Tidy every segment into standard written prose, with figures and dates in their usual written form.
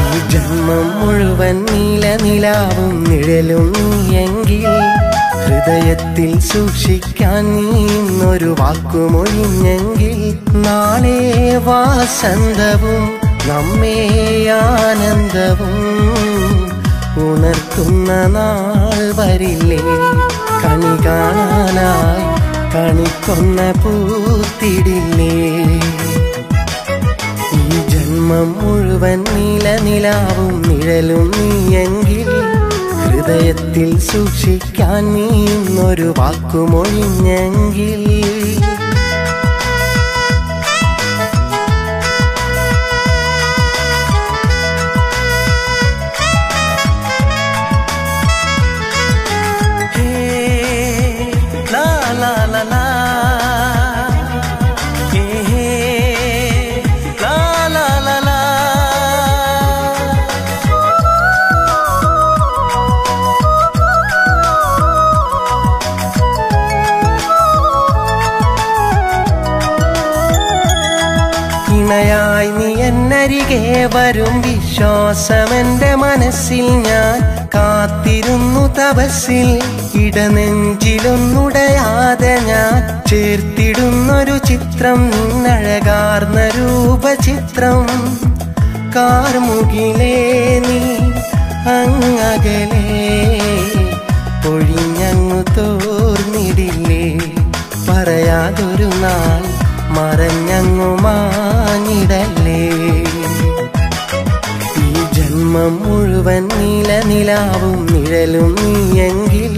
ഈ ജന്മം മുഴുവൻ നീലനിലാവും നിഴലും നീയെങ്കിൽ ഹൃദയത്തിൽ സൂക്ഷിക്കാൻ നീന്നൊരു വാക്കുമൊഴിഞ്ഞെങ്കിൽ നാളെ വാസന്തവും നമ്മെ ആനന്ദവും ഉണർത്തുന്ന നാൾ വരില്ലേ കണി കാണാനായി കണിക്കൊന്ന പൂത്തിടില്ലേ ഈ ജന്മം മുഴുവൻ നീലനിലാവും നിഴലും നീയെങ്കിൽ ഹൃദയത്തിൽ സൂക്ഷിക്കാൻ നീന്നൊരു വാക്കുമൊഴിഞ്ഞെങ്കിൽ ായി നീ എന്നരികെ വരും വിശ്വാസമെന്റെ മനസ്സിൽ ഞാൻ കാത്തിരുന്നു തപസ്സിൽ ഇടനെഞ്ചിലൊന്നുടയാതെ ഞാൻ ചേർത്തിടുന്നൊരു ചിത്രം നിന്നഴകാർന്ന രൂപചിത്രം കാർമുകിലേ നീ അങ്ങകലേ ഒഴിഞ്ഞങ്ങു തോർന്നിടില്ലേ പറയാതൊരു നാൾ മറഞ്ഞങ്ങു മാഞ്ഞിടല്ലേ ഈ ജന്മം മുഴുവൻ നീലനിലാവും നിഴലും നീയെങ്കിൽ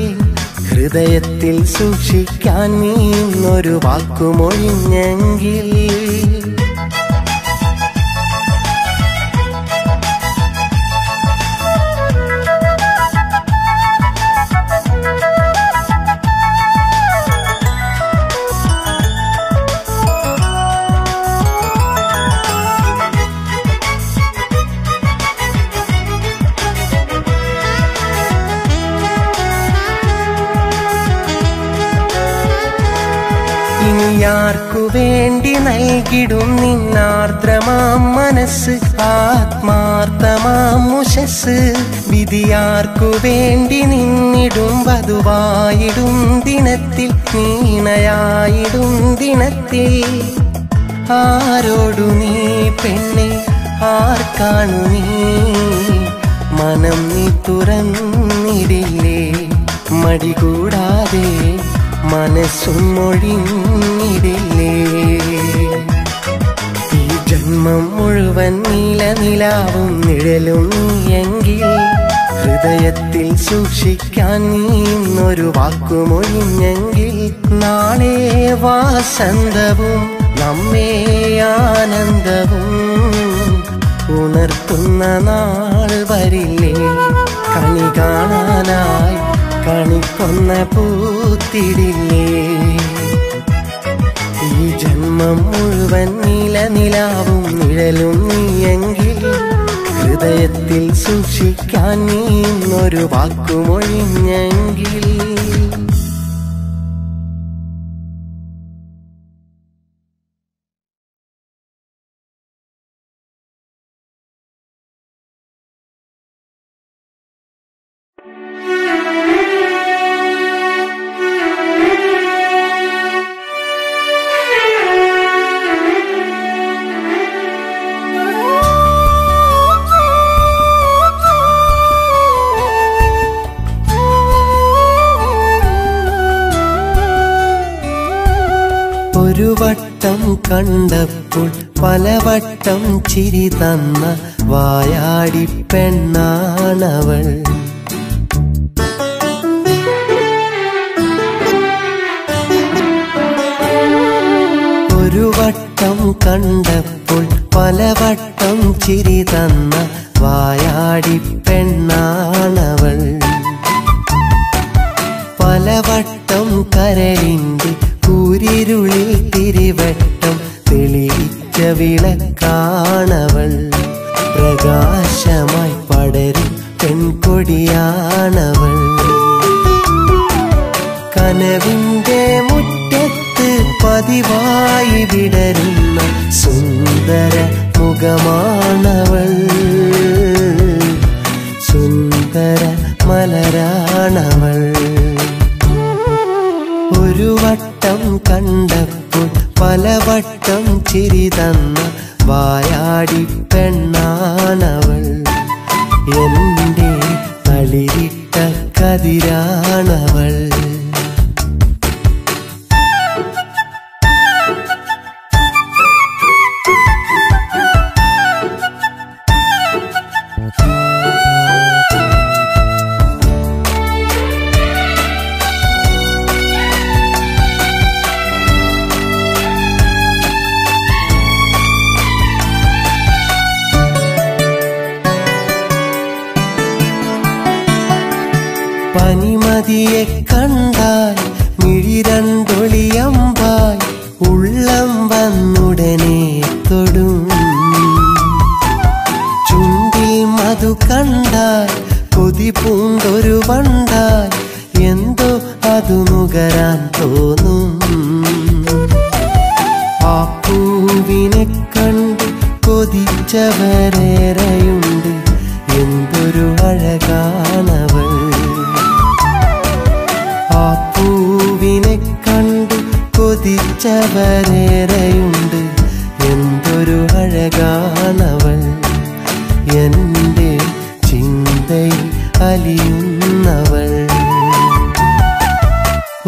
ഹൃദയത്തിൽ സൂക്ഷിക്കാൻ നീന്നൊരു വാക്കുമൊഴിഞ്ഞെങ്കിൽ ഇനിയാർക്കു വേണ്ടി നൽകിടും നിന്നാർദ്രമാം മനസ്സ് ആത്മാർത്ഥമാം മുഷസ് വിധിയാർക്കു വേണ്ടി നിന്നിടും വധുവായിടും ദിനത്തിൽ നീണയായിടും ദിനത്തിൽ ആരോടു നീ പെണ്ണെ ആർക്കാണു നീ മനം നീ തുറന്നിടില്ലേ മടികൂടാതെ മനസ്സും മൊഴിഞ്ഞിടില്ലേ ഈ ജന്മം മുഴുവൻ നീലനിലാവും നിഴലും നീയെങ്കിൽ ഹൃദയത്തിൽ സൂക്ഷിക്കാൻ നീന്നൊരു വാക്കുമൊഴിഞ്ഞെങ്കിൽ നാളെ വാസന്തവും നമ്മെ ആനന്ദവും ഉണർത്തുന്ന നാൾ വരില്ലേ കണി കാണാനായി കണിക്കൊന്ന പൂത്തിടില്ലേ ഈ ജന്മം മുഴുവൻ നീലനിലാവും നിഴലും നീയെങ്കിൽ ഹൃദയത്തിൽ സൂക്ഷിക്കാൻ നീന്നൊരു വാക്കുമൊഴിഞ്ഞെങ്കിൽ ഒരു വട്ടം കണ്ടപ്പോൾ പലവട്ടം ചിരി തന്ന വായാടി പെണ്ണാണവൾ ഒരു വട്ടം കണ്ടപ്പോൾ പലവട്ടം ചിരി തന്ന വായാടി പെണ്ണാണവൾ പലവട്ടം കരളിന്റെ കൂരിരുളിൽ തിരിവട്ടം തെളിയിച്ച വിളക്കാണവൾ പ്രകാശമായി പടരും പെൺകൊടിയാണവൾ കനവിന്റെ മുറ്റത്ത് പതിവായി വിടരുന്ന സുന്ദര മുഖ മുഖമാണവൾ, സുന്ദര മലരാണവൾ. ഒരു വട്ടം കണ്ടപ്പോൾ പലവട്ടം ചിരി തന്ന വായാടി പെണ്ണാണവൾ. എൻ്റെ തളിരിട്ട കതിരാണവൾ. പനിമതിയെ കണ്ടാൽ മിഴിരണ്ടൊളിയമ്പായി ഉള്ളം വന്നുടനെ തൊടും. ചുണ്ടിൽ മധു കണ്ടാൽ കൊതി പൂണ്ടൊരു വണ്ടാൽ എന്തോ അതു നുകരാൻ തോന്നും. ആ പൂവിനെ കണ്ട് കൊതിച്ചവരേറെയുണ്ട്, എന്തൊരു അഴകാണവൾ. ആ പൂവിനെ കണ്ട് കൊതിച്ചവരേറെയുണ്ട്, എന്തൊരു അഴകാണവൾ. എൻ്റെ ചിന്തയിൽ അലിയുന്നവൾ.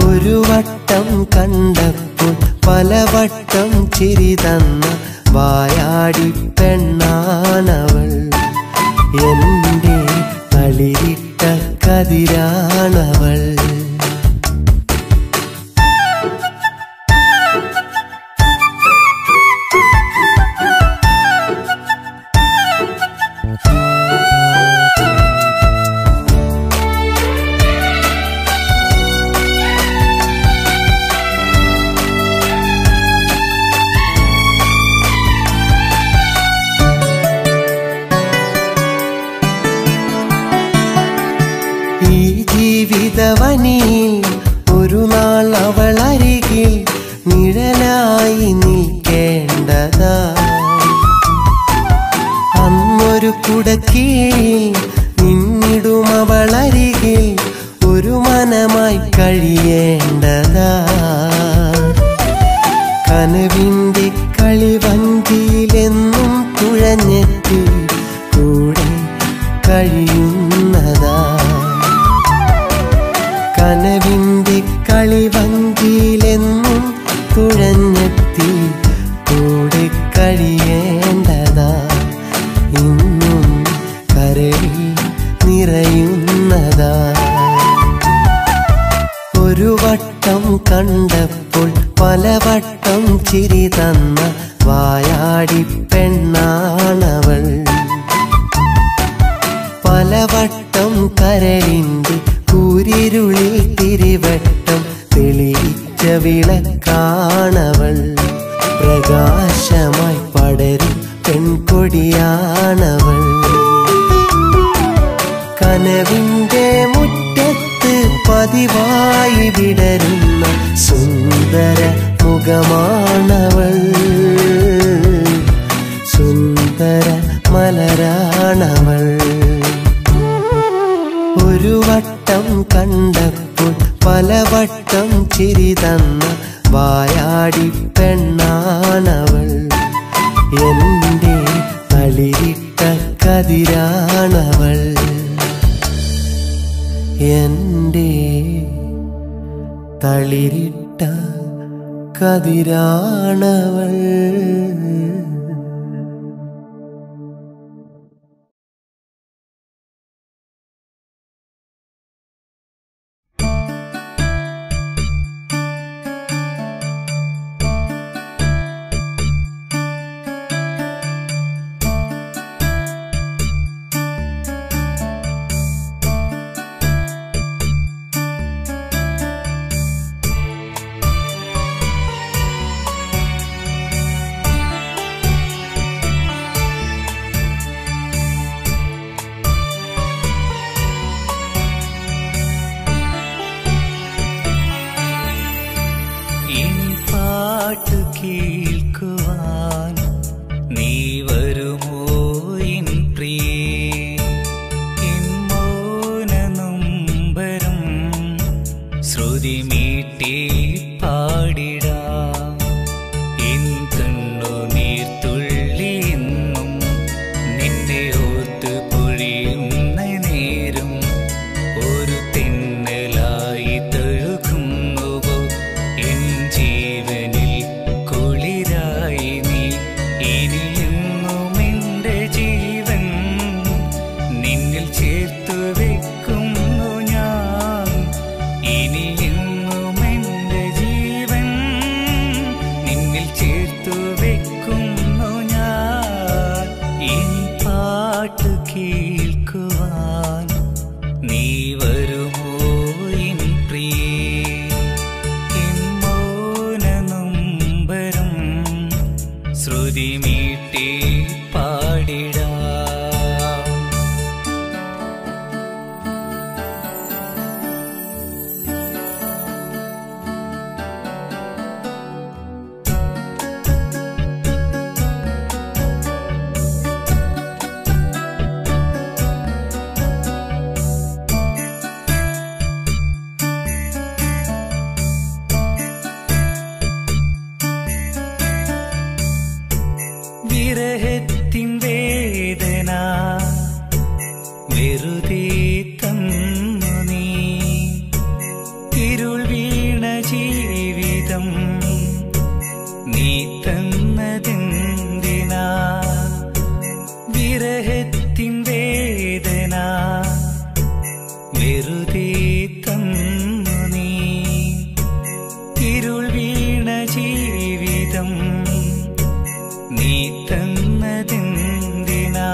ഒരു വട്ടം കണ്ടപ്പോൾ പലവട്ടം ചിരി തന്ന വായാടി പെണ്ണാണവൾ. എൻ്റെ തളിരിട്ട കതിരാണവൾ. ഈ ജീവിതവനിയിൽ ഒരു നാൾ അവൾ അരികിൽ നിഴലായി നിൽക്കേണ്ടതാ. അന്നൊരു കുടക്കീഴിൽ നിന്നിടും അവൾ അരികിൽ ഒരു മനമായി കഴിയേണ്ടതാ. കനവിൻ്റെ കളിവഞ്ചിയിലെന്നും തുഴഞ്ഞെത്തി കൂടെ കഴിയുന്നതാ. കനവിൻ്റെ കളിവഞ്ചിയിലെന്നും തുഴഞ്ഞെത്തി കൂടെ കഴിയേണ്ടതാ. ഇന്നും കരളിൽ നിറയുന്നതാ. ഒരു വട്ടം കണ്ടപ്പോൾ പലവട്ടം ചിരി തന്ന വായാടി പെണ്ണാണവൾ. പലവട്ടം കരളിൻ്റെ കൂരിരുളിൽ തിരിവട്ടം തെളിയിച്ച വിളക്കാണവൾ. പ്രകാശമായി പടരും പെൺകൊടിയാണവൾ. കനവിൻ്റെ മുറ്റത്ത് പതിവായി വിടരുന്ന സുന്ദര മുഖമാണവൾ. സുന്ദര മലരാണവൾ. ഒരു വട്ടം കണ്ടപ്പോൾ പലവട്ടം ചിരി തന്ന വായാടി പെണ്ണാണവൾ. എൻ്റെ തളിരിട്ട കതിരാണവൾ. എൻ്റെ തളിരിട്ട കതിരാണവൾ. കേൾക്കുവാൻ നീ വരുമോ എൻ പ്രിയേ? എൻ മൗനനൊമ്പരം ശ്രുതി മീട്ടി പാടിടാം. വിരഹത്തിൻ വേദന വെറുതെ തന്നു നീ, ഇരുൾ വീണ ജീവിതം നീ തന്നതെന്തിനാ? വിരഹത്തിൻ വേദന വെറുതെ തന്നു നീ, ഇരുൾ വീണ ജീവിതം നീ തന്നതെന്തിനാ?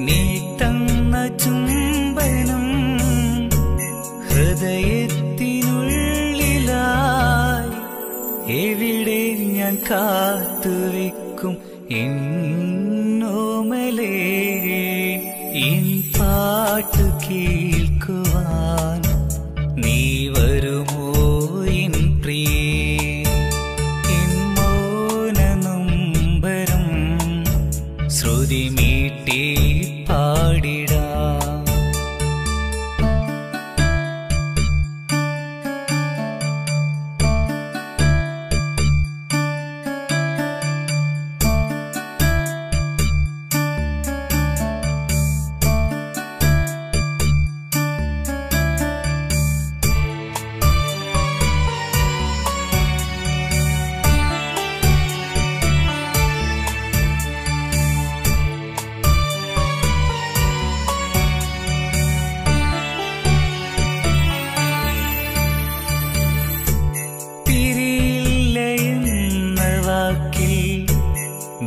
നീ തന്ന ചുംബനം ഹൃദയത്തിനുള്ളിലായി എവിടെ ഞാൻ കാത്തുവെക്കും എന്നോമലേ? എൻ പാട്ടു കേൾക്കുവാൻ നീ വരുമോ എൻ പ്രിയേ? ശ്രുതി മീട്ടി പാടിടാം.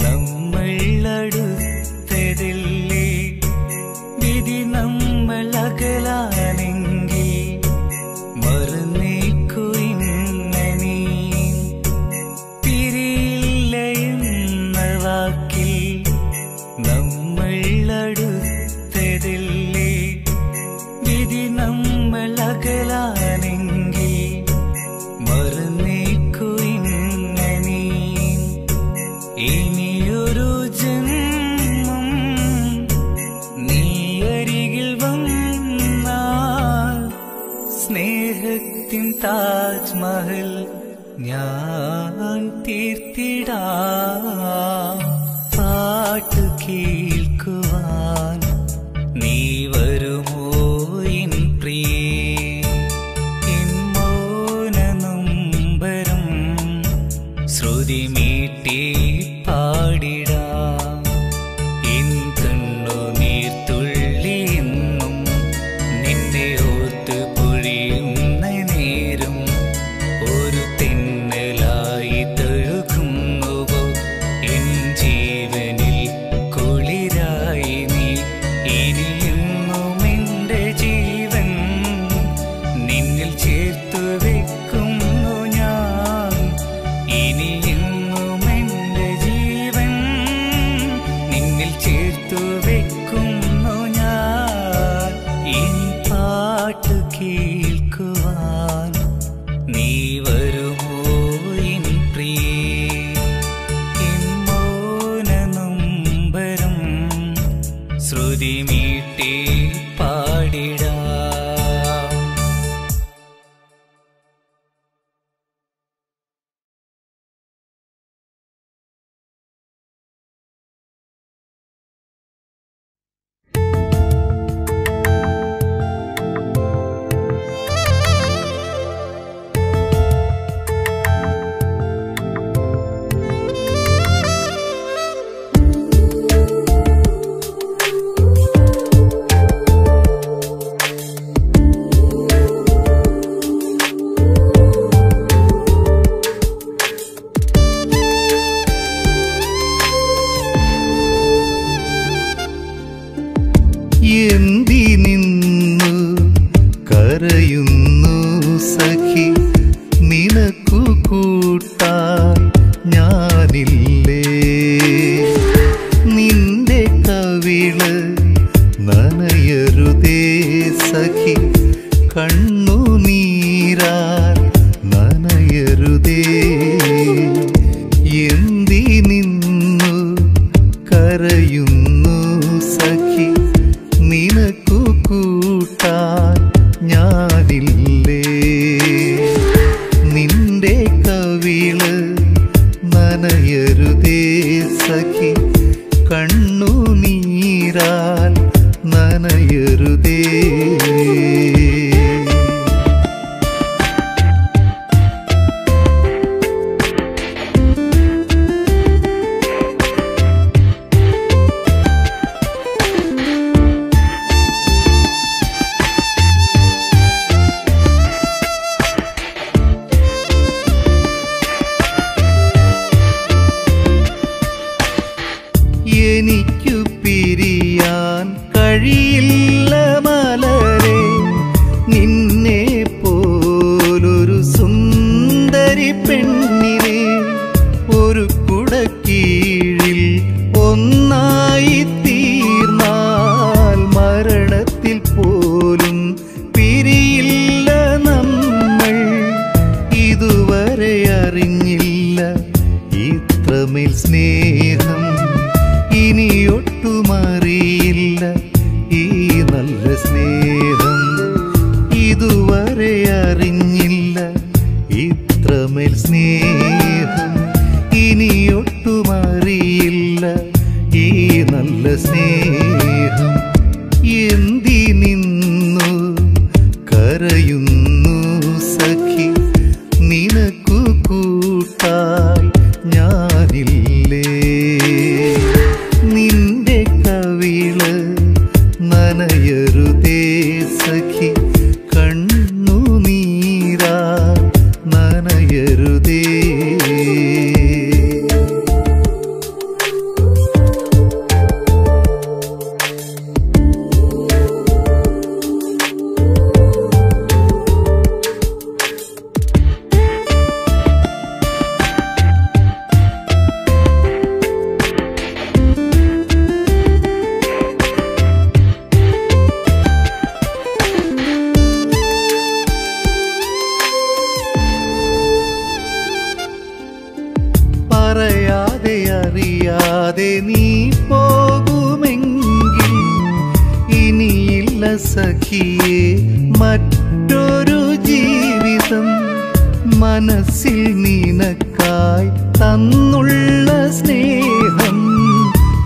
നമ്മൾ അടുത്തതല്ലേ, വിധി നമ്മൾ അകലാനെങ്കിൽ മറന്നേക്കു ഇന്നീ. പിരിയില്ല എന്ന വാക്കിൽ നമ്മൾ അടുത്തതല്ലേ, വിധി നമ്മൾ അകലാനെങ്കിൽ മറന്നേക്കു ഇന്നീ. ഇനിയൊരു ജന്മം നീ അരികിൽ വന്നാൽ സ്നേഹത്തിൻ താജ്മഹൽ ഞാൻ തീർത്തിടാം. പാട്ട് കേൾക്കുവാൻ നീ വരുമോ എൻ പ്രിയേ? എൻ മൗനനൊമ്പരം ശ്രുതി മീട്ടി പാടിടാം. എൻ കണ്ണുനീർത്തുള്ളി എന്നും നിന്നെ ഓർത്ത് പൊഴിയുന്ന നേരം ഒരു തെന്നലായി തഴുകുന്നുവോ എൻ ജീവനിൽ കുളിരായി നീ? ഇനിയെന്നും എൻ്റെ ജീവൻ നിന്നിൽ ചേർത്തു വെക്കുന്നു ഞാൻ. ഇനിയെന്നും എൻ്റെ ജീവൻ നിന്നിൽ ചേർത്തു വെക്കുന്നു ഞാൻ. എൻ പാട്ട് കേൾക്കുവാൻ നീ വരുമോ എൻ പ്രിയേ? എൻ മൗനനൊമ്പരം ശ്രുതി മീട്ടി പാടിടാം. എന്തി നിന്നു കരയുന്നു സഖി നിനക്കു കൂട്ടാൻ ഞാനില്ലേ നിന്റെ കവിള് നനയരുതേ സഖി കണ്ണുനീരാൽ നനയരുതേ എന്തി നിന്നു കരയുന്നു സഖി നിനക്കു കൂട്ടാൻ ഞാനില്ലേ നിന്റെ കവിള് നനയരുതേ സഖി കണ്ണുനീരാൽ നനയരുതേ എനിക്കു പിരിയാൻ കഴിയില്ല മലരെ നിന്നെ പോലൊരു സുന്ദരി പെണ്ണിനെ ഒരു കുടക്കീഴിൽ ഒന്നായി തീർന്നാൽ മരണത്തിൽ പോലും പിരിയില്ല നമ്മൾ ഇതുവരെ അറിഞ്ഞില്ല ഇത്രമേൽ സ്നേഹം ഇനിയൊട്ടുമറിയില്ല ഈ നല്ല സ്നേഹം ഇതുവരെ അറിഞ്ഞില്ല ഇത്രമേൽ സ്നേഹം ഇനിയൊട്ടുമറിയില്ല ഈ നല്ല സ്നേഹം എന്തി നിന്നു കരയുന്നു സഖി നിനക്കു കൂട്ടായി ഞാനില്ലേ നിന്റെ കവിള് നനയരുതേ സഖി കണ്ണുനീരാ നനയരുതേ പറയാതെ അറിയാതെ നീ പോകുമെങ്കിൽ ഇനിയില്ല സഖിയേ മറ്റൊരു ജീവിതം മനസ്സിൽ നിനക്കായി തന്നുള്ള സ്നേഹം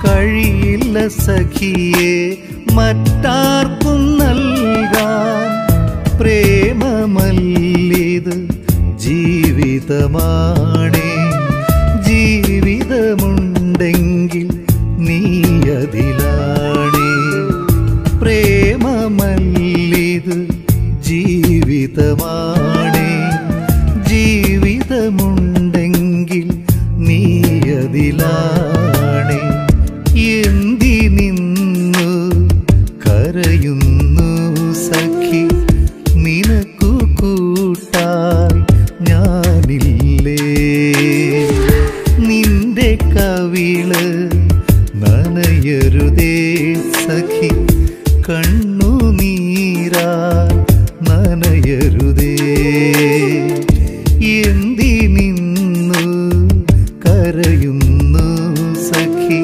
കഴിയില്ല സഖിയേ മറ്റാർക്കും നൽകാൻ പ്രേമമല്ലിത് ജീവിതമാണേ ജീവിതമുണ്ടെങ്കിൽ നീ അതിലാണേ പ്രേമമല്ലിത് ജീവിതമാണേ ജീവിതമുണ്ടെങ്കിൽ നീ അതിലാണേ എന്തി നിന്നു കരയുന്നു സഖി നിനക്കു കൂട്ടായി ഞാനില്ലേ നിന്റെ കവിള് നനയരുതേ സഖി കണ്ണുനീരാ നനയരുതേ എന്തി നിന്നു കരയുന്നു സഖി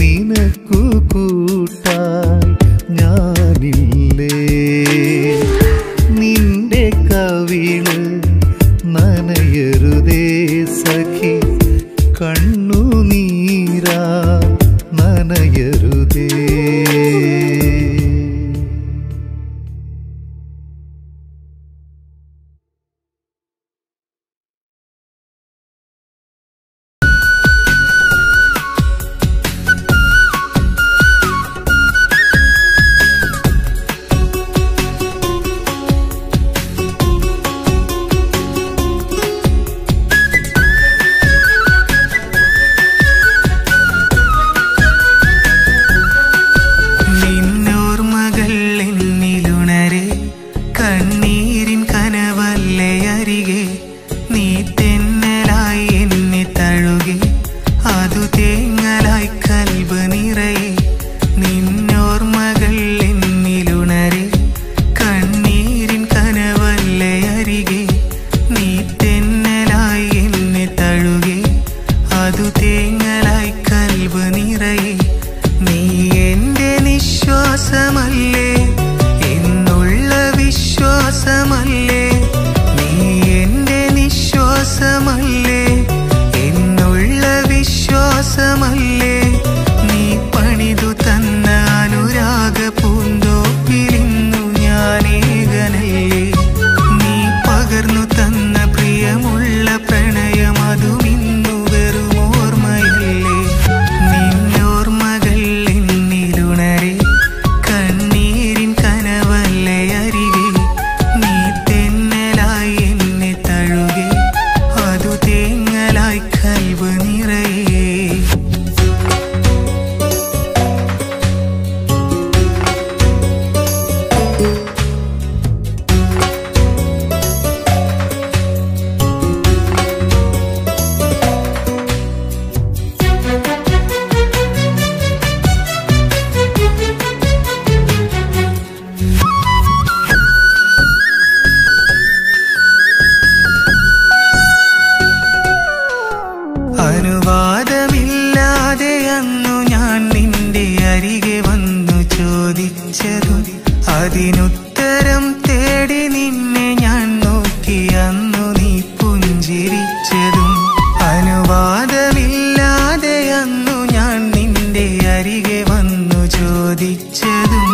നിനക്കു കൂട്ടായി ഞാനില്ലേ നിന്റെ കവിള് നനയരുതേ സഖി കണ്ണുനീരാ നനയരുതേ നിശ്വാസമല്ലേ, എന്നുള്ള വിശ്വാസമല്ലേ, നീ എൻ്റെ നിശ്വാസമല്ലേ, എന്നുള്ള വിശ്വാസമല്ലേ, നീ പണിതു തന്ന അനുരാഗ പൂന്തോപ്പിലിന്നു ഞാനേകനല്ലേ, നീ പകർന്നു തന്ന പ്രിയമുള്ള പ്രണയം അതുമിന്നു വെറും ഓർമ്മയല്ലേ, നിന്നോർമ്മകൾ എന്നിലുണരെ കണ്ണീരിൻ കനവല്ലേ അരികെ, നീ തെന്നലായി എന്നെ തഴുകെ, അതു തേങ്ങലായി കൽബ് നിറയെ. അനുവാദമില്ലാതെ അന്നു ഞാൻ നിന്റെ അരികെ വന്നു ചോദിച്ചതും അതിനുത്തരം തേടി നിന്നെ ഞാൻ നോക്കി അന്നു നീ പുഞ്ചിരിച്ചതും, അനുവാദമില്ലാതെ അന്നു ഞാൻ നിന്റെ അരികെ വന്നു ചോദിച്ചതും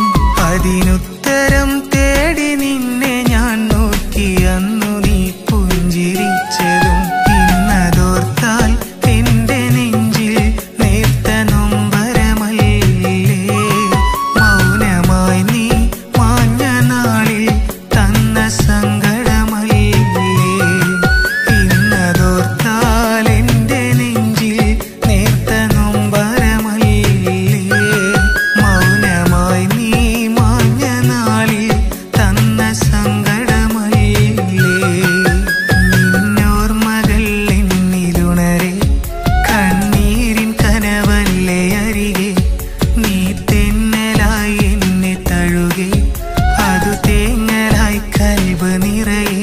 അതിനുത്തരം തേടി നിന്നെ ഞാൻ നോക്കി അന്നു നീ പുഞ്ചിരിച്ചതും, ഇന്നതോർത്താൽ എന്റെ നെഞ്ചിൽ നേർത്ത നൊമ്പരമല്ലേ, മൗനമായി നീ മാഞ്ഞ നാളിൽ തന്ന സങ്കടമല്ലേ, ഇന്നതോർത്താൽ എന്റെ നെഞ്ചിൽ നേർത്ത നൊമ്പരമല്ലേ, മൗനമായി നീ മാഞ്ഞ നാളിൽ തന്ന സങ്കടമല്ലേ, നിന്നോർമ്മകൾ എന്നിലുണരെ കണ്ണീരിൻ കനവല്ലേ അരികെ, നീ തെന്നലായി എന്നെ തഴുകെ, അതു തേങ്ങലായി കൽബ് നിറയെ.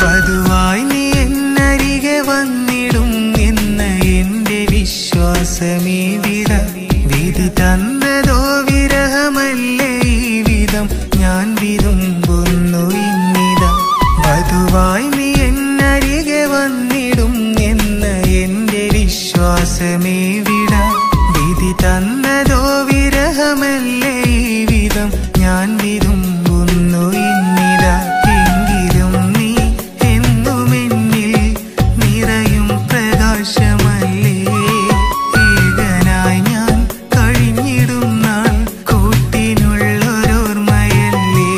വധുവായി നീ എന്നരികെ വന്നിടും എന്ന എന്റെ വിശ്വാസമേ വിധ, വിധി തന്നതോ വിരഹമല്ലേ ഈ വിധം ഞാൻ വിതുമ്പുന്നു ഇന്നിത, വധുവായി നീ എന്നരികെ വന്നിടും എന്ന എന്റെ വിശ്വാസമേ വിട, വിധി തന്നതോ വിരഹമല്ലേ ഈ വിധം ഞാൻ വിതുമ്പുന്നു ഇന്നിത, എങ്കിലും നീ എന്നുമെന്നിൽ നിറയും പ്രകാശമല്ലേ, ഏകനായി ഞാൻ കഴിഞ്ഞിടും നാൾ കൂട്ടിനുള്ളൊരോർമ്മയല്ലേ,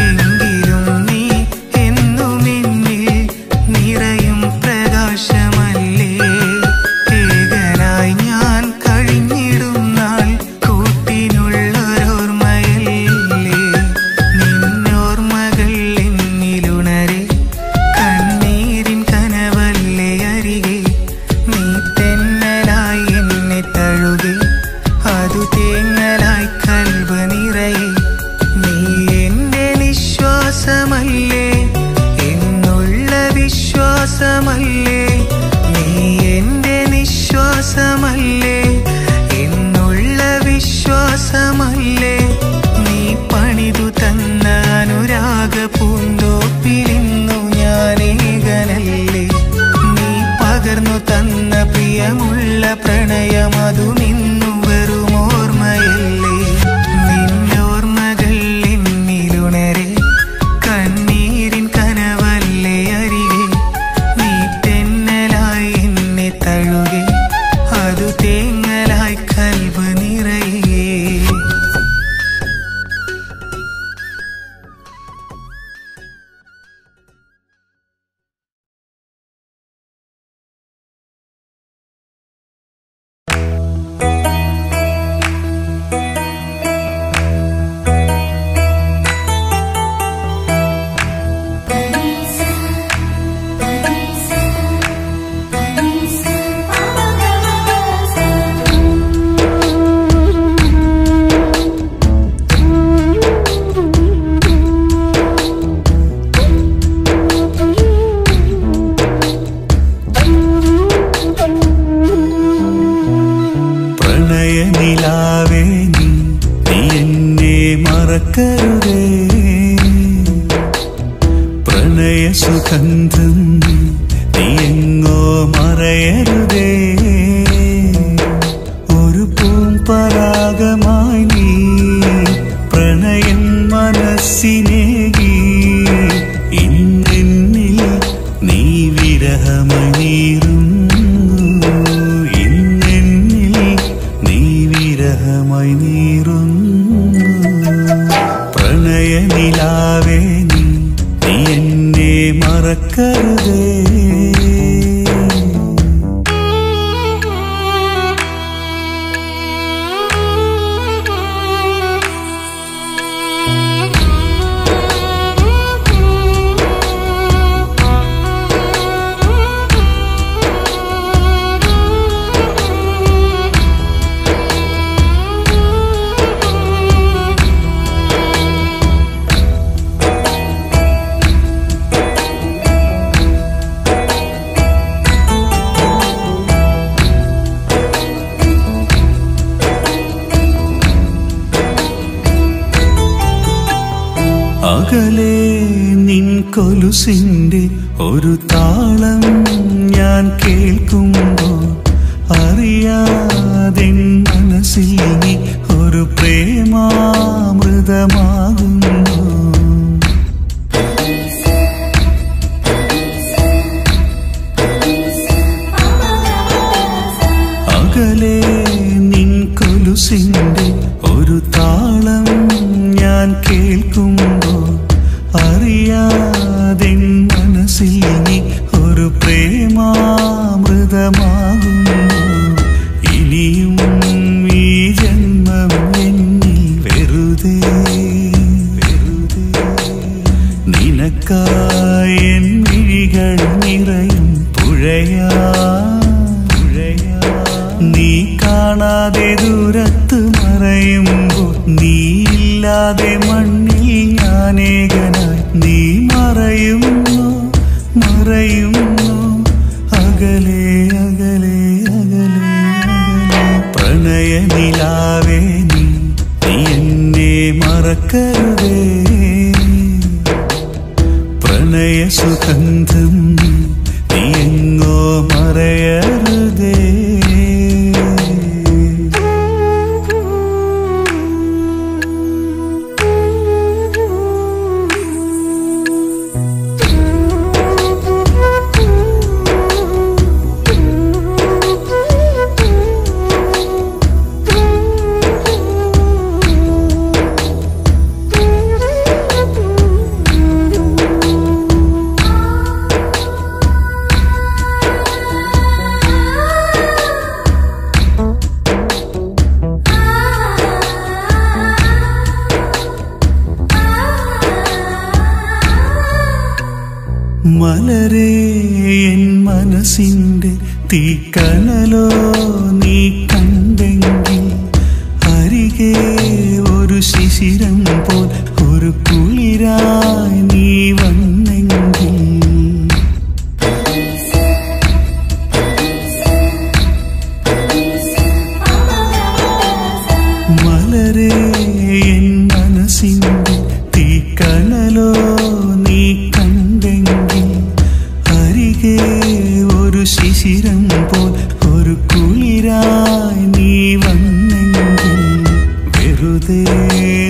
എങ്കിലും നീ എന്നുമെന്നിൽ നിറയും പ്രകാശമല്ലേ, ഏകനായി ഞാൻ കഴിഞ്ഞിടും നാൾ കൂട്ടിനുള്ളൊരോർമ്മയല്ലേ, നിന്നോർമ്മകൾ എന്നിലുണരെ കണ്ണീരിൻ കനവല്ലേ അരികെ, നീ തെന്നലായി എന്നെ തഴുകെ, അതു തേങ്ങലായി കൽബ് നിറയെ, നീ എന്റെ നിശ്വാസമല്ലേ, എന്നുള്ള വിശ്വാസമല്ലേ, നീ എന്റെ നിശ്വാസമല്ലേ, എന്നുള്ള വിശ്വാസമല്ലേ, നീ പണിതു തന്ന അനുരാഗ പൂന്തോപ്പിലിന്നു ഞാനേകനല്ലേ, നീ പകർന്നു തന്ന പ്രിയമുള്ള പ്രണയം അതുമിന്നു വെറും ഓർമ്മയല്ലേ, നിന്നോർമ്മകൾ എന്നിലുണരെ കണ്ണീരിൻ കനവല്ലേ അരികെ, നീ തെന്നലായി എന്നെ തഴുകെ, അതു തേങ്ങലായി കൽബ് നിറയെ. മറക്കരുതേ പ്രണയ സുഗന്ധം നീ എങ്ങോ മറയരുതേ ഒരു പൂമ്പരാഗമായി നീ പ്രണയം മനസ്സിനേകി ഇന്നെന്നിൽ നീ വിരഹമായി നീറുന്നു ഇന്നെന്നിൽ നീ വിരഹമായി നീറുന്നു പ്രണയ നിലാവേ നീ എന്നെ മറക്കരുതേ അകലെ നിൻ കൊലുസിന്റെ ഒരു താളം ഞാൻ കേൾക്കുമ്പോൾ അറിയാതെ മനസ്സിൽ നീ ഒരു പ്രേമാമൃതമാകുന്നു അകലെ നിൻ കൊലുസിന്റെ ഒരു താളം ഞാൻ കേൾക്കുമ്പോൾ അറിയാതെ മനസ്സിൽ നീ ഒരു പ്രേമാമൃതമാകുന്നു ഇനിയും ഈ ജന്മം എന്നിൽ വെറുതെ നിനക്കായി എൻ മിഴികൾ നിറയും പുഴയാ നീ കാണാതെ ദൂരത്ത് മറയുമ്പോൾ നീയില്ലാതെ മണ്ണിൽ ഞാനേകനായി നീ മറയുന്നു അകലെ അകലെ അകലെ പ്രണയ നിലാവേ നീ എന്നെ മറക്കരുതേ പ്രണയ സുഗന്ധം നീ എങ്ങോ മറയരുതേ മലരേ എൻ മനസ്സിന്റെ തീക്കനലോ നീ കണ്ടെങ്കിൽ അരികെ ഒരു ശിശിരം പോൽ ഒരു കുളിരായി നീ വന്നെങ്കിൽ മലരേ എൻ മനസ്സിന്റെ തീക്കനലോ നീ അരികെ ഒരു ശിശിരം പോൽ ഒരു കുളിരായി നീ വന്നെങ്കിൽ വെറുതെ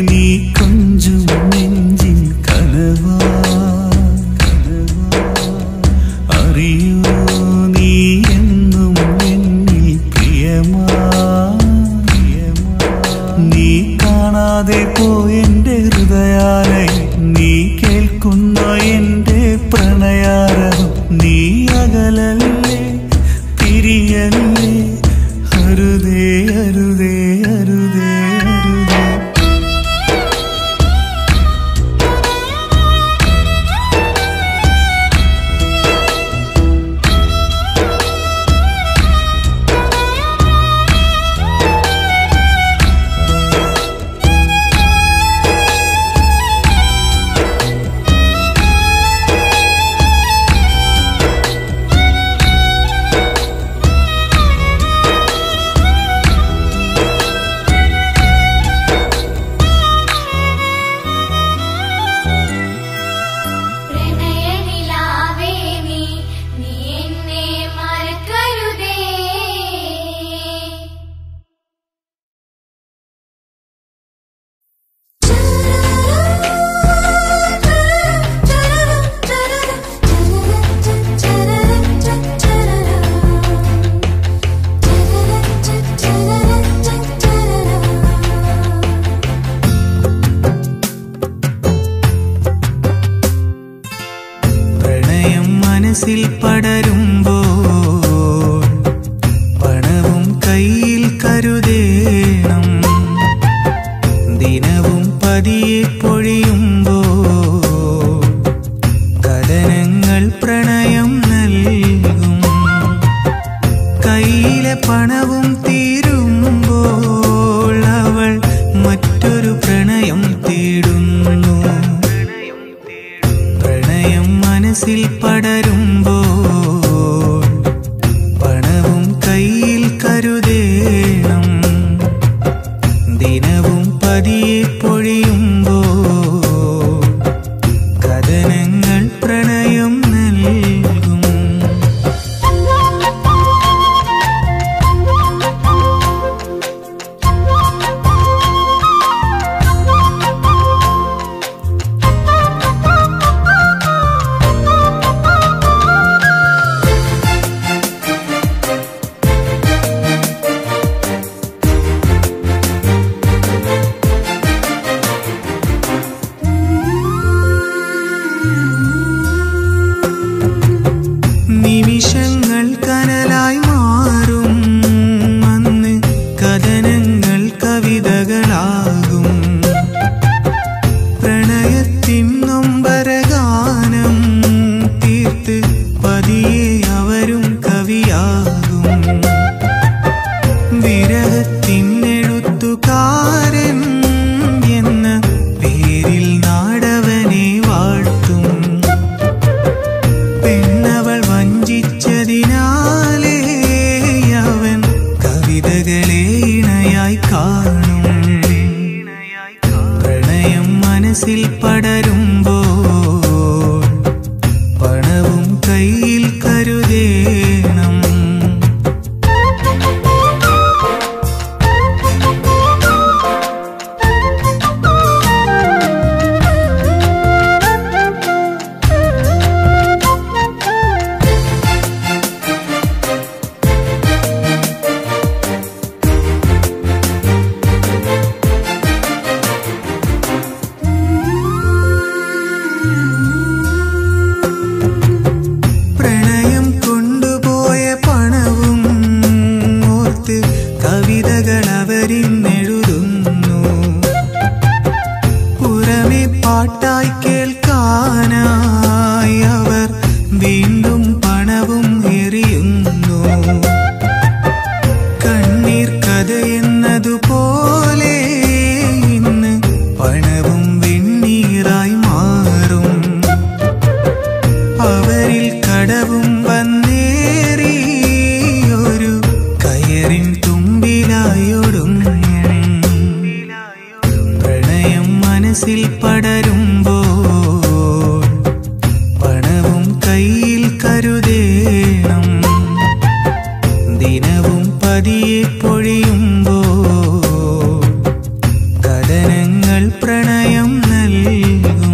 നീ കൊഞ്ചും നെഞ്ചിൻ കനവാ അറിയൂ നീ എന്നും എന്നിൽ പ്രിയമാ നീ കാണാതെ പോയെന്റെ ഹൃദയാലയം നീ കേൾക്കുന്ന എന്റെ പ്രണയാരവം നീ അകലല്ലേ തിരിയല്ലേ അരുതേ അരുതേ അരുതേ അരുതേ മനസ്സിൽ പടരുമ്പോൾ പണവും കയ്യിൽ കരുതേണം. ദിനവും പതിയെ പൊഴിയുമ്പോൾ കഥനങ്ങൾ പ്രണയം നൽകും. കയ്യിലെ പണവും തീരുമ്പോൾ അവൾ മറ്റൊരു പ്രണയം തേടുന്നു. പ്രണയം മനസ്സിൽ പടരുമ്പോൾ പണവും കയ്യിൽ കരുതേണം. ദിനവും പതിയെ പൊഴിയുമ്പോൾ കഥനങ്ങൾ പ്രണയം നൽകും. നിമിഷങ്ങൾ കനലായി മാറും. അന്ന് കഥനങ്ങൾ കവിതകളാകും. പ്രണയത്തിൻ നൊമ്പരഗാനം തീർത്ത് പതിയെ അവരും കവിയാകും. വിരഹത്തിൻ എഴുത്തുകാരൻ എന്ന പേരിൽ നാടവനെ വാഴ്ത്തും. പെണ്ണവൾ വഞ്ചിച്ചതിനാലേ അവൻ കവിതകളെ ഇണയായി കാണും. പ്രണയം മനസ്സിൽ പടരുമ്പോൾ പണവും കയ്യിൽ കരുതേണം. പ്രണയം കൊണ്ടുപോയ പണവും ഓർത്ത് കവിതകൾ അവരിന്നെഴുതുന്നു. പുറമെ പാട്ടായി കേൾക്കാനായി അവർ വീണ്ടും പണവും എറിയുന്നു. കണ്ണീർ കഥയെന്നതുപോലെ ഇന്ന് പണവും വെണ്ണീറായി മാറും. അവരിൽ കടവും വന്നേറി ഒരു കയറിൻ തുമ്പിലായൊടുങ്ങും. പ്രണയം മനസ്സിൽ പടരുമ്പോൾ പണവും കയ്യിൽ കരുതേണം. ദിനവും പതിയെ പൊഴിയുമ്പോൾ കഥനങ്ങൾ പ്രണയം നൽകും.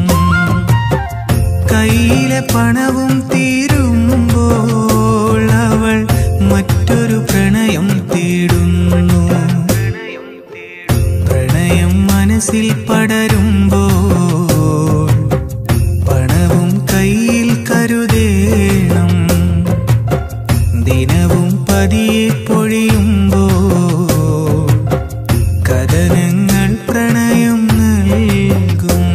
കയ്യിലെ പണവും തീരുമ്പോൾ അവൾ മറ്റൊരു പ്രണയം തേടുന്നു. പ്രണയം മനസ്സിൽ പടരുമ്പോൾ പണവും കയ്യിൽ കരുതേണം. ദിനവും പതിയെ പൊഴിയുമ്പോൾ കഥനങ്ങൾ പ്രണയം നൽകും.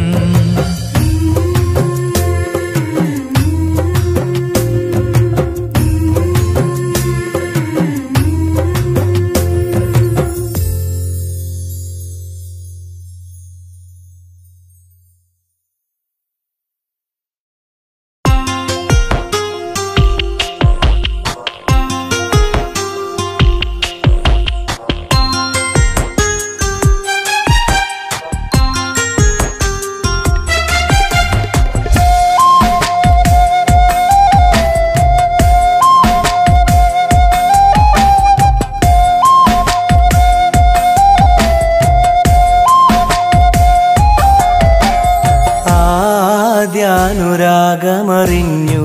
അനുരാഗമറിഞ്ഞു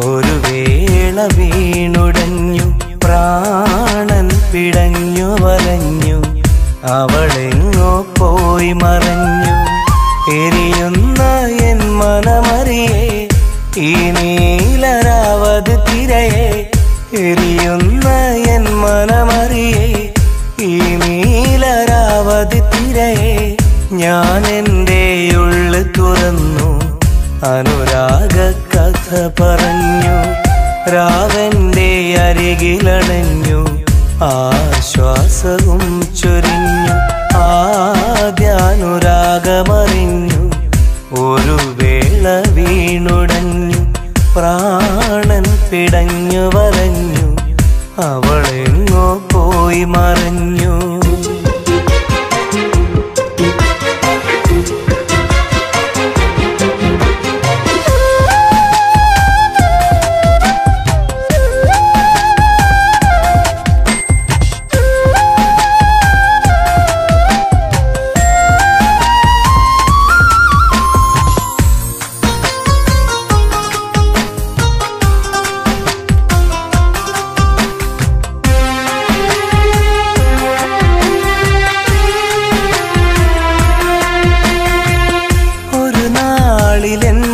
ഒരു വേള വീണുടഞ്ഞു പ്രാണൻ പിടഞ്ഞു വലഞ്ഞു അവളെങ്ങോ പോയി മറഞ്ഞു എരിയുന്ന എൻ മനമറിയേ ഈ നീലരാവ ഞാൻ എൻ്റെ ഉള്ളു തുറന്നു അനുരാഗ കഥ പറഞ്ഞു. രാവന്റെ അരികിലണഞ്ഞു ആശ്വാസവും ചൊരിഞ്ഞു. ആദ്യാനുരാഗമറിഞ്ഞു ഒരു വേള വീണുടഞ്ഞു. പ്രാണൻ പിടഞ്ഞു വലഞ്ഞു അവളെങ്ങോ പോയി മറഞ്ഞു.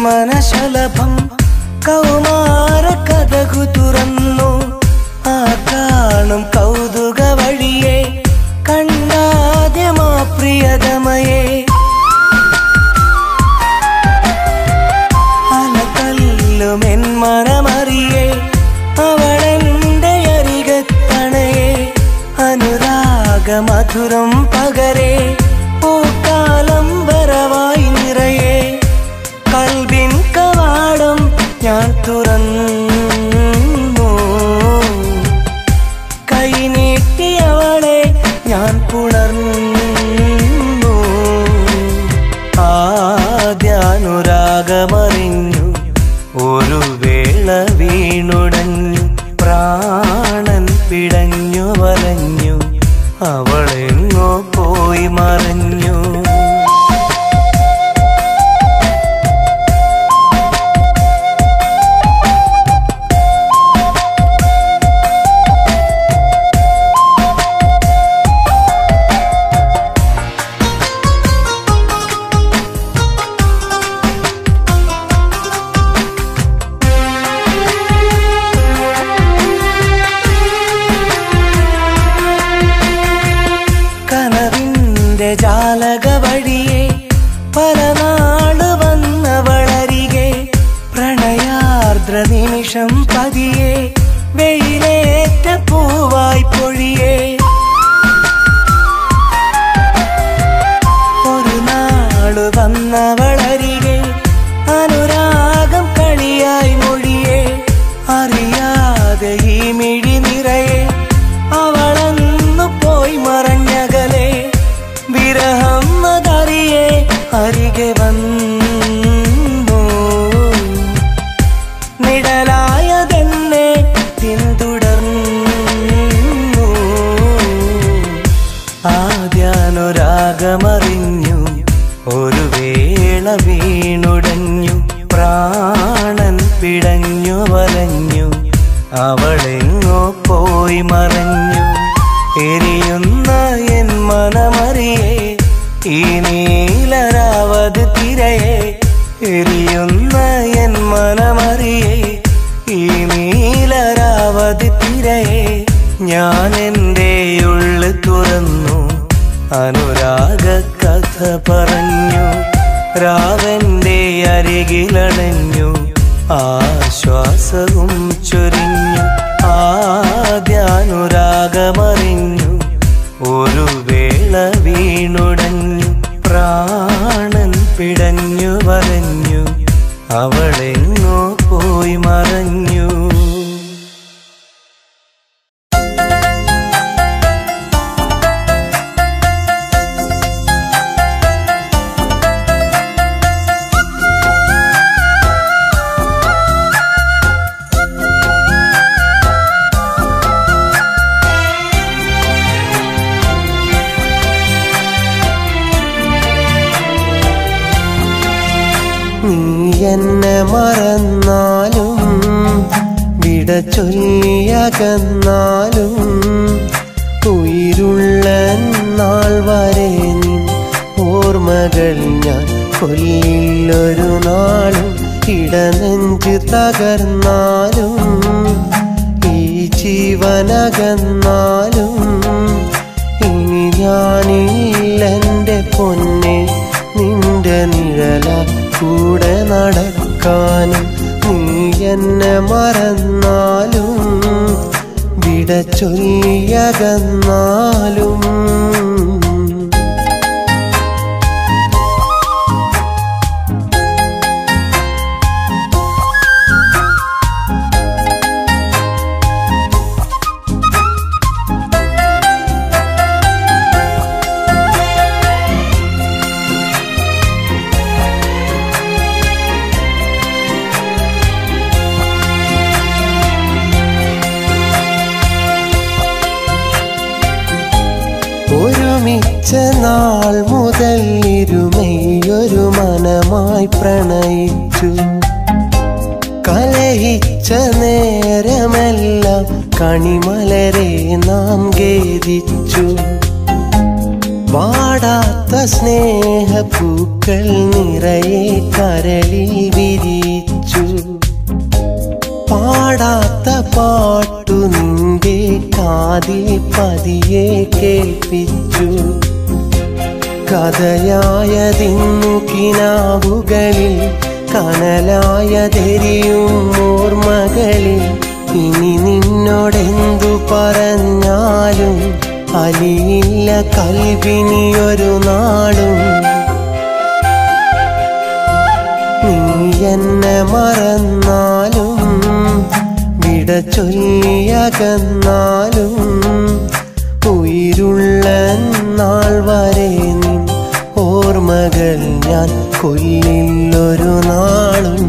മനശലഭം കൗമാര കഥകു തുറന്നു. ആ കാണും കൗതുക വഴിയെ കണ്ടാദ്യമാ പ്രിയതമയെ. അലതല്ലും എൻ മനമറിയെ അവളെന്റെ അരികത്തണയെ. അനുരാഗ മധുരം പകരെ പൂക്കാലം വരവായി നിറയെ. കൽബിൻ കവാടം ഞാൻ തുറന്നു. കൈനീട്ടിയവളെ ഞാൻ പുണർന്നു. ആദ്യാനുരാഗമറിഞ്ഞു ഒരു വേള വീണുടഞ്ഞു. പ്രാണൻ പിടഞ്ഞു വലഞ്ഞു അവളെങ്ങോ പോയി മറഞ്ഞു. ജാലക വഴിയെ പല നാള് വന്നവളരികെ. പ്രണയാർദ്ര നിമിഷം പതിയെ വെയിലേറ്റ പൂവായി പൊഴിയെ. ഒരു നാള് വന്നവളരികെ അനുരാഗം കളിയായി മൊഴിയെ. അറിയാതെ ഈ മിഴി നിറയെ അവളന്നു പോയി മറഞ്ഞകലെ. വിരഹം അതറിയെ അരികെ വന്നു. നിഴലായതെന്നെ പിന്തുടർന്നു. ആദ്യാനുരാഗമറിഞ്ഞു ഒരു വേള വീണുടഞ്ഞു. പ്രാണൻ പിടഞ്ഞു വലഞ്ഞു അവളെങ്ങോ പോയി മറഞ്ഞു. എരിയുന്ന എൻ മനമറിയെ ഈ നീലരാവത് തിരയെ. എരിയുന്ന എൻ മനമറിയെ ഈ നീലരാവത് തിരയെ. ഞാൻ എൻ്റെ ഉള്ളു തുറന്നു അനുരാഗ കഥ പറഞ്ഞു. രാവന്റെ അരികിലണഞ്ഞു ആശ്വാസവും ചൊരിഞ്ഞു. ആദ്യാനുരാഗമറിഞ്ഞു ഒരു വേള വീണുടഞ്ഞു. പ്രാണൻ പിടഞ്ഞു വലഞ്ഞു അവളെങ്ങോ പോയി മറഞ്ഞു. നീ എന്നെ മറന്നാലും വിട ചൊല്ലിയകന്നാലും ഉயிருള്ള നാൾ വരെ നിൻ ഓർമ്മകൾ ഞാൻ കൊല്ലില്ലൊരു നാളും. ഇടനെഞ്ച് തകർന്നാലും ഈ ജീവനകന്നാലും ഇനി ഞാനില്ലെൻ്റെ പൊന്നെ നിന്റെ നിഴലാൽ കൂടെ നടക്കാനും നീ എന്നെ മറന്നാലും വിട ചൊല്ലിയകന്നാലും ഒരുമിച്ച നാൾ മുതൽ ഇരുമയൊരു മനമായി പ്രണയിച്ചു. കലഹിച്ച നേരമെല്ലാം കണിമലരെ നാം ഖേദിച്ചു. വാടാത്ത സ്നേഹപ്പൂക്കൾ നിറയെ കരളിൽ വിരിച്ചു. പാടാത്ത പാട്ടു നിന്റെ കാതിൽ പതിയെ കേൾപ്പിച്ചു. കഥയായതിന്നു കിനാവുകളിൽ കനലായതെരിയും ഓർമ്മകളിൽ ഇനി നിന്നോടെന്തു പറഞ്ഞാലും അലിയില്ല കൽബിനിയൊരു നാളും. നീ എന്നെ മറന്നാലും വിട ചൊല്ലിയകന്നാലും ഉயிருള്ള നാൾ വരെ നിൻ ഓർമ്മകൾ ഞാൻ കൊല്ലില്ലൊരു നാളും.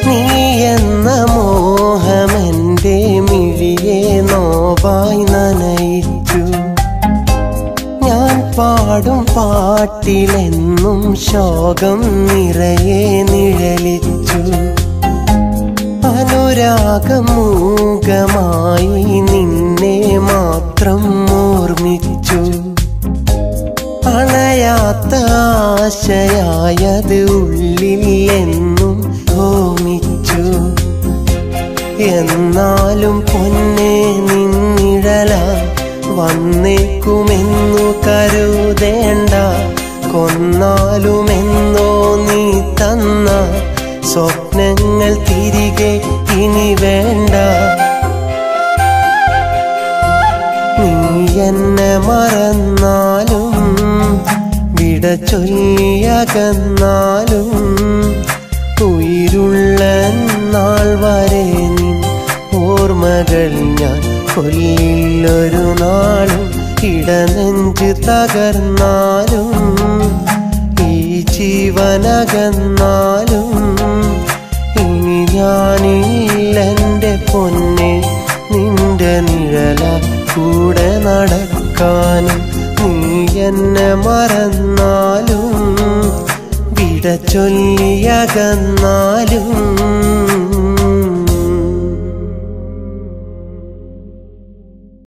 നീ എന്ന മോഹമെൻ്റെ മിഴിയെ നോവായി നനയിച്ചു. ഞാൻ പാടും പാട്ടിലെന്നും ശോകം നിറയെ നിഴലിച്ചു. അനുരാഗം മൂകമായി നിന്നെ മാത്രം ഓർമ്മിച്ചു. അണയാത്ത ആശയായത് ഉള്ളിൽ എന്നും ഹോമിച്ചു. എന്നാലും പൊന്നെ നിന്നിഴല വന്നേക്കുമെന്നു കരുതേണ്ട. കൊന്നാലുമെന്നോ നീ തന്ന സ്വപ്നങ്ങൾ തിരികെ ഇനി വേണ്ട. നീ എന്നെ മറന്നാലും വിട ചൊല്ലിയകന്നാലും ഉயிருള്ള നാൾ വരെ നിൻ ഓർമ്മകൾ ഞാൻ കൊല്ലില്ലൊരു നാളും. ഇടനെഞ്ച് തകർന്നാലും ഈ ജീവനകന്നാലും ഇനി ഞാനില്ലെൻ്റെ പൊന്നെ നിന്റെ നിഴലാൽ കൂടെ നടക്കാനും നീ എന്നെ മറന്നാലും വിട ചൊല്ലിയകന്നാലും